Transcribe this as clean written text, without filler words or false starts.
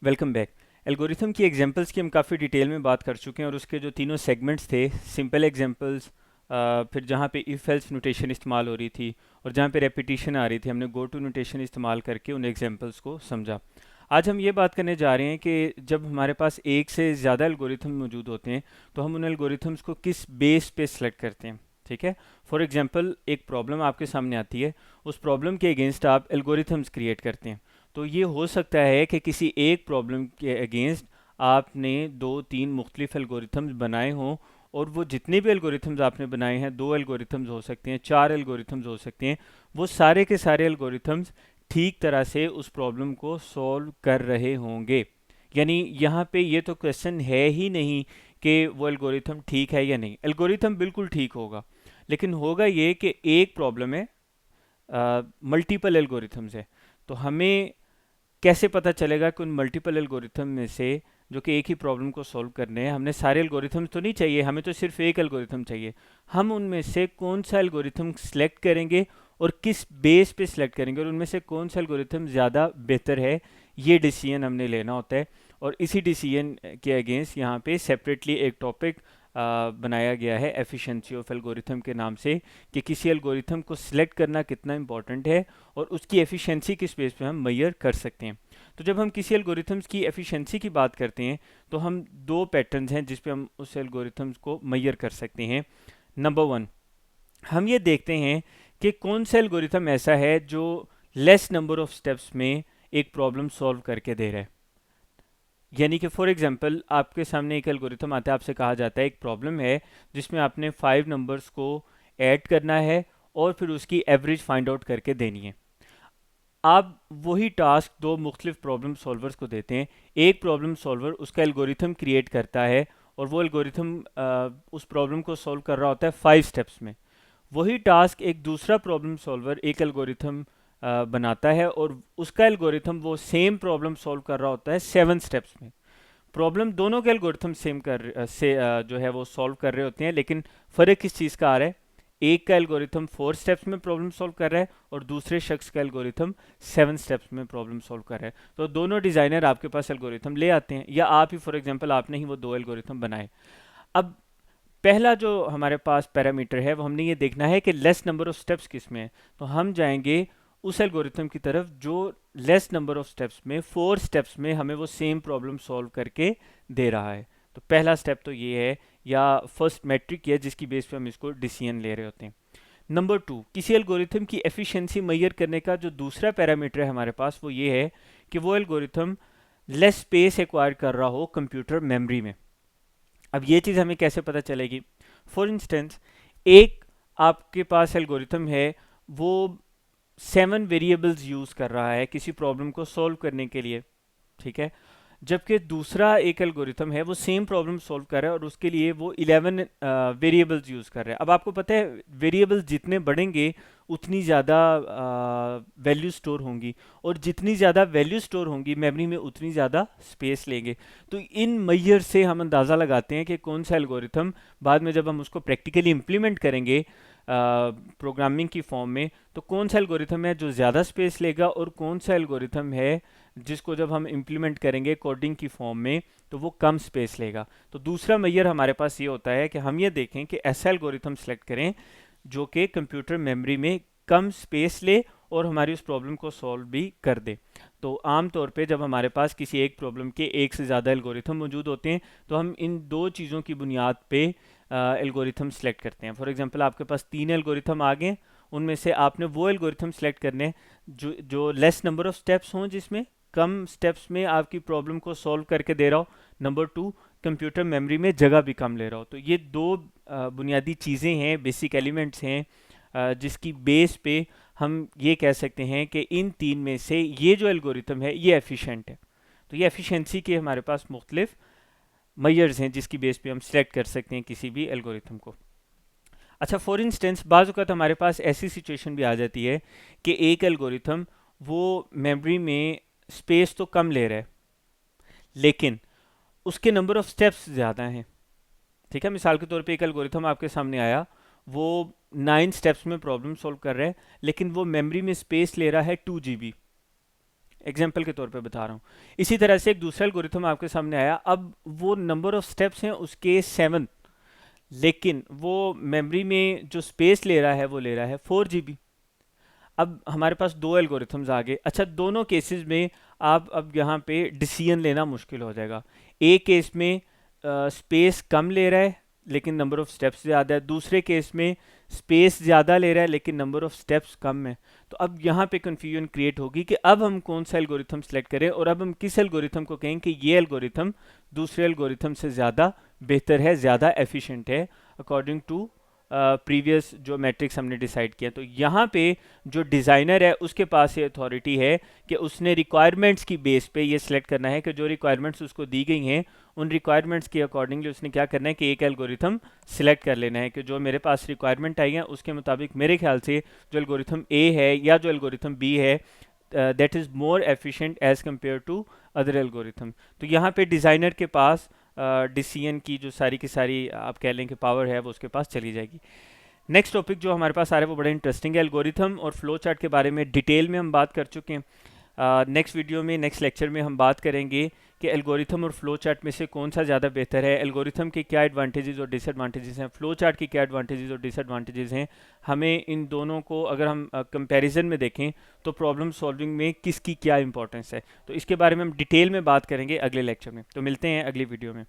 Welcome back. Algorithm की examples की हम काफ़ी डिटेल में बात कर चुके हैं और उसके जो तीनों सेगमेंट्स थे, सिंपल एग्जांपल्स, फिर जहाँ पे इफ एल्स नोटेशन इस्तेमाल हो रही थी और जहाँ पे रेपिटेशन आ रही थी, हमने गो टू नोटेशन इस्तेमाल करके उन एग्जांपल्स को समझा। आज हम ये बात करने जा रहे हैं कि जब हमारे पास एक से ज़्यादा एल्गोरिथम मौजूद होते हैं तो हम उन एल्गोरिथम्स को किस बेस पे सेलेक्ट करते हैं। ठीक है। फॉर एग्जांपल, एक प्रॉब्लम आपके सामने आती है, उस प्रॉब्लम के अगेंस्ट आप एल्गोरिथम्स क्रिएट करते हैं। तो ये हो सकता है कि किसी एक प्रॉब्लम के अगेंस्ट आपने दो तीन मुख्तलिफ एल्गोरिथम्स बनाए हों, और वो जितने भी एल्गोरिथम्स आपने बनाए हैं, दो एल्गोरिथम्स हो सकते हैं, चार एल्गोरिथम्स हो सकते हैं, वो सारे के सारे एल्गोरिथम्स ठीक तरह से उस प्रॉब्लम को सॉल्व कर रहे होंगे। यानी यहाँ पे ये तो क्वेश्चन है ही नहीं कि वो एल्गोरिथम ठीक है या नहीं। एल्गोरिथम बिल्कुल ठीक होगा, लेकिन होगा ये कि एक प्रॉब्लम है, मल्टीपल एल्गोरिथम्स है। तो हमें कैसे पता चलेगा कि उन मल्टीपल एल्गोरिथम में से, जो कि एक ही प्रॉब्लम को सॉल्व करने हैं, हमने सारे एल्गोरिथम तो नहीं चाहिए, हमें तो सिर्फ एक एल्गोरिथम चाहिए। हम उनमें से कौन सा एल्गोरिथम सेलेक्ट करेंगे और किस बेस पे सिलेक्ट करेंगे, और उनमें से कौन सा एल्गोरिथम ज़्यादा बेहतर है, ये डिसीजन हमने लेना होता है। और इसी डिसीजन के अगेंस्ट यहाँ पे सेपरेटली एक टॉपिक बनाया गया है, एफिशिएंसी ऑफ एल्गोरिथम के नाम से, कि किसी एल्गोरिथम को सिलेक्ट करना कितना इंपॉर्टेंट है और उसकी एफिशिएंसी किस बेस पे हम मेजर कर सकते हैं। तो जब हम किसी एल्गोरिथम्स की एफिशिएंसी की बात करते हैं तो हम दो पैटर्न्स हैं जिस पे हम उस एल्गोरिथम्स को मेजर कर सकते हैं। नंबर वन, हम ये देखते हैं कि कौन सा एल्गोरिथम ऐसा है जो लेस नंबर ऑफ स्टेप्स में एक प्रॉब्लम सॉल्व करके दे रहा है। यानी कि फॉर एग्जांपल, आपके सामने एक एल्गोरिथम आता है, आपसे कहा जाता है एक प्रॉब्लम है जिसमें आपने 5 नंबर्स को ऐड करना है और फिर उसकी एवरेज फाइंड आउट करके देनी है। आप वही टास्क दो मुख्तलिफ प्रॉब्लम सॉल्वर्स को देते हैं। एक प्रॉब्लम सॉल्वर उसका एल्गोरिथम क्रिएट करता है और वो एल्गोरिथम उस प्रॉब्लम को सॉल्व कर रहा होता है 5 स्टेप्स में। वही टास्क एक दूसरा प्रॉब्लम सॉल्वर एक एल्गोरिथम बनाता है और उसका एल्गोरिथम वो सेम प्रॉब्लम सॉल्व कर रहा होता है 7 स्टेप्स में। प्रॉब्लम दोनों के एल्गोरिथम सेम जो है वो सॉल्व कर रहे होते हैं, लेकिन फ़र्क किस चीज़ का आ रहा है। एक का एल्गोरिथम 4 स्टेप्स में प्रॉब्लम सॉल्व कर रहा है और दूसरे शख्स का एल्गोरिथम 7 स्टेप्स में प्रॉब्लम सॉल्व कर रहा है। तो दोनों डिज़ाइनर आपके पास एल्गोरिथम ले आते हैं, या आप ही फॉर एग्जांपल आपने ही वो दो एल्गोरिथम बनाए। अब पहला जो हमारे पास पैरामीटर है वो हमने ये देखना है कि लेस नंबर ऑफ स्टेप्स किस में है। तो हम जाएंगे उस एल्गोरिथम की तरफ जो लेस नंबर ऑफ स्टेप्स में, 4 स्टेप्स में हमें वो सेम प्रॉब्लम सॉल्व करके दे रहा है। तो पहला स्टेप तो ये है, या फर्स्ट मैट्रिक है जिसकी बेस पे हम इसको डिसीजन ले रहे होते हैं। नंबर टू, किसी एल्गोरिथम की एफिशिएंसी मेजर करने का जो दूसरा पैरामीटर है हमारे पास, वो ये है कि वो एल्गोरिथम लेस स्पेस एक्वायर कर रहा हो कंप्यूटर मेमोरी में। अब ये चीज़ हमें कैसे पता चलेगी। फॉर इंस्टेंस, एक आपके पास एल्गोरिथम है, वो 7 वेरिएबल्स यूज़ कर रहा है किसी प्रॉब्लम को सॉल्व करने के लिए। ठीक है। जबकि दूसरा एक एल्गोरिथम है, वो सेम प्रॉब्लम सॉल्व कर रहा है और उसके लिए वो 11 वेरिएबल्स यूज़ कर रहा है। अब आपको पता है, वेरिएबल्स जितने बढ़ेंगे उतनी ज़्यादा वैल्यू स्टोर होंगी, और जितनी ज़्यादा वैल्यू स्टोर होंगी मेमोरी में उतनी ज़्यादा स्पेस लेंगे। तो इन मैयर से हम अंदाज़ा लगाते हैं कि कौन सा एल्गोरिथम बाद में जब हम उसको प्रैक्टिकली इम्प्लीमेंट करेंगे प्रोग्रामिंग की फॉर्म में, तो कौन सा एल्गोरिथम है जो ज़्यादा स्पेस लेगा और कौन सा एल्गोरिथम है जिसको जब हम इम्प्लीमेंट करेंगे कोडिंग की फॉर्म में तो वो कम स्पेस लेगा। तो दूसरा मैयर हमारे पास ये होता है कि हम ये देखें कि ऐसा एल्गोरिथम सेलेक्ट करें जो कि कंप्यूटर मेमोरी में कम स्पेस ले और हमारी उस प्रॉब्लम को सॉल्व भी कर दे। तो आम तौर पे जब हमारे पास किसी एक प्रॉब्लम के एक से ज़्यादा एल्गोरिथम मौजूद होते हैं तो हम इन दो चीज़ों की बुनियाद पे एल्गोरिथम सेलेक्ट करते हैं। फॉर एग्जांपल, आपके पास 3 एल्गोरिथम आ गए, उनमें से आपने वो एल्गोरिथम सेलेक्ट करने हैं जो लेस नंबर ऑफ स्टेप्स हों, जिसमें कम स्टेप्स में आपकी प्रॉब्लम को सॉल्व करके दे रहा हो। नंबर टू, कंप्यूटर मेमोरी में जगह भी कम ले रहा हो। तो ये दो बुनियादी चीज़ें हैं, बेसिक एलिमेंट्स हैं, जिसकी बेस पे हम ये कह सकते हैं कि इन तीन में से ये जो एल्गोरिथम है ये एफिशिएंट है। तो ये एफिशिएंसी के हमारे पास मुख्तलिफ मेजर्स हैं जिसकी बेस पे हम सेलेक्ट कर सकते हैं किसी भी एल्गोरिथम को। अच्छा, फॉर इंस्टेंस, बाज़ औक़ात हमारे पास ऐसी सिचुएशन भी आ जाती है कि एक एल्गोरिथम वो मेमोरी में स्पेस तो कम ले रहा है, लेकिन उसके नंबर ऑफ स्टेप्स ज़्यादा हैं। ठीक है। मिसाल के तौर पे एक एल्गोरिथम आपके सामने आया, वो 9 स्टेप्स में प्रॉब्लम सॉल्व कर रहा है, लेकिन वो मेमोरी में स्पेस ले रहा है 2 GB। एग्जाम्पल के तौर पे बता रहा हूँ। इसी तरह से एक दूसरा एल्गोरिथम आपके सामने आया, अब वो नंबर ऑफ स्टेप्स हैं उसके 7, लेकिन वो मेमोरी में जो स्पेस ले रहा है वो ले रहा है 4 GB। अब हमारे पास दो एल्गोरिथम्स आ गए। अच्छा, दोनों केसेस में आप अब यहाँ पे डिसीजन लेना मुश्किल हो जाएगा। एक केस में स्पेस कम ले रहा है लेकिन नंबर ऑफ स्टेप्स ज़्यादा है, दूसरे केस में स्पेस ज़्यादा ले रहा है लेकिन नंबर ऑफ स्टेप्स कम है। तो अब यहाँ पे कन्फ्यूजन क्रिएट होगी कि अब हम कौन सा एल्गोरिथम सेलेक्ट करें और अब हम किस एल्गोरिथम को कहें कि ये एल्गोरिथम दूसरे एल्गोरिथम से ज़्यादा बेहतर है, ज़्यादा एफिशिएंट है अकॉर्डिंग टू प्रीवियस जो मैट्रिक्स हमने डिसाइड किया। तो यहाँ पे जो डिज़ाइनर है उसके पास ये अथॉरिटी है कि उसने रिक्वायरमेंट्स की बेस पे ये सिलेक्ट करना है कि जो रिक्वायरमेंट्स उसको दी गई हैं उन रिक्वायरमेंट्स के अकॉर्डिंगली उसने क्या करना है कि एक एल्गोरिथम सिलेक्ट कर लेना है कि जो मेरे पास रिक्वायरमेंट आई है उसके मुताबिक मेरे ख्याल से जो एल्गोरिथम ए है या जो एल्गोरिथम बी है that is more efficient as compared to other algorithm. तो यहाँ पे डिज़ाइनर के पास डिसीजन की जो सारी की सारी आप कह लें कि पावर है वो उसके पास चली जाएगी। नेक्स्ट टॉपिक जो हमारे पास आ रहा है वो बड़ा इंटरेस्टिंग है। एल्गोरिथम और फ्लो चार्ट के बारे में डिटेल में हम बात कर चुके हैं। नेक्स्ट वीडियो में, नेक्स्ट लेक्चर में हम बात करेंगे कि एल्गोरिथम और फ्लो चार्ट में से कौन सा ज़्यादा बेहतर है, एल्गोरिथम के क्या एडवांटेजेस और डिसएडवांटेजेस हैं, फ्लो चार्ट के क्या एडवांटेजेस और डिसएडवांटेजेस हैं। हमें इन दोनों को अगर हम कंपैरिजन में देखें तो प्रॉब्लम सॉल्विंग में किसकी क्या इंपॉर्टेंस है, तो इसके बारे में हम डिटेल में बात करेंगे अगले लेक्चर में। तो मिलते हैं अगली वीडियो में।